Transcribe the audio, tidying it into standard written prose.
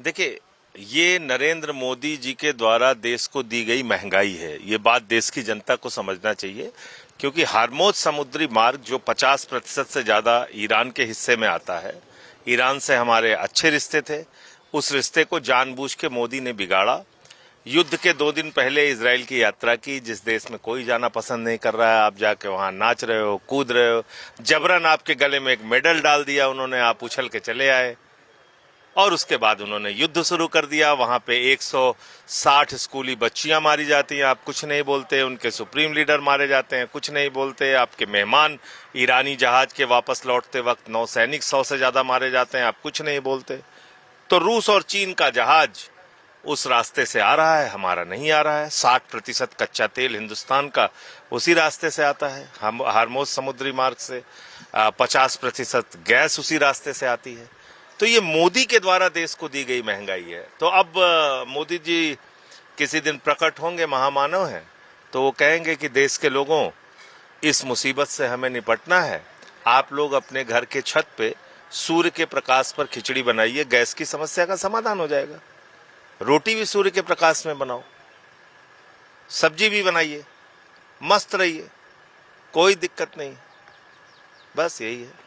देखिए, ये नरेंद्र मोदी जी के द्वारा देश को दी गई महंगाई है। ये बात देश की जनता को समझना चाहिए, क्योंकि हार्मोज समुद्री मार्ग जो 50% से ज्यादा ईरान के हिस्से में आता है, ईरान से हमारे अच्छे रिश्ते थे, उस रिश्ते को जानबूझ के मोदी ने बिगाड़ा। युद्ध के 2 दिन पहले इजराइल की यात्रा की, जिस देश में कोई जाना पसंद नहीं कर रहा है, आप जाके वहां नाच रहे हो, कूद रहे हो, जबरन आपके गले में एक मेडल डाल दिया उन्होंने, आप उछल के चले आए। और उसके बाद उन्होंने युद्ध शुरू कर दिया। वहां पे 160 स्कूली बच्चियां मारी जाती हैं, आप कुछ नहीं बोलते। उनके सुप्रीम लीडर मारे जाते हैं, कुछ नहीं बोलते। आपके मेहमान ईरानी जहाज के वापस लौटते वक्त नौसैनिक 100 से ज्यादा मारे जाते हैं, आप कुछ नहीं बोलते। तो रूस और चीन का जहाज उस रास्ते से आ रहा है, हमारा नहीं आ रहा है। 60% कच्चा तेल हिंदुस्तान का उसी रास्ते से आता है, हार्मोज समुद्री मार्ग से। 50% गैस उसी रास्ते से आती है। तो ये मोदी के द्वारा देश को दी गई महंगाई है। तो अब मोदी जी किसी दिन प्रकट होंगे, महामानव हैं, तो वो कहेंगे कि देश के लोगों, इस मुसीबत से हमें निपटना है। आप लोग अपने घर के छत पे सूर्य के प्रकाश पर खिचड़ी बनाइए, गैस की समस्या का समाधान हो जाएगा। रोटी भी सूर्य के प्रकाश में बनाओ, सब्जी भी बनाइए, मस्त रहिए, कोई दिक्कत नहीं। बस यही है।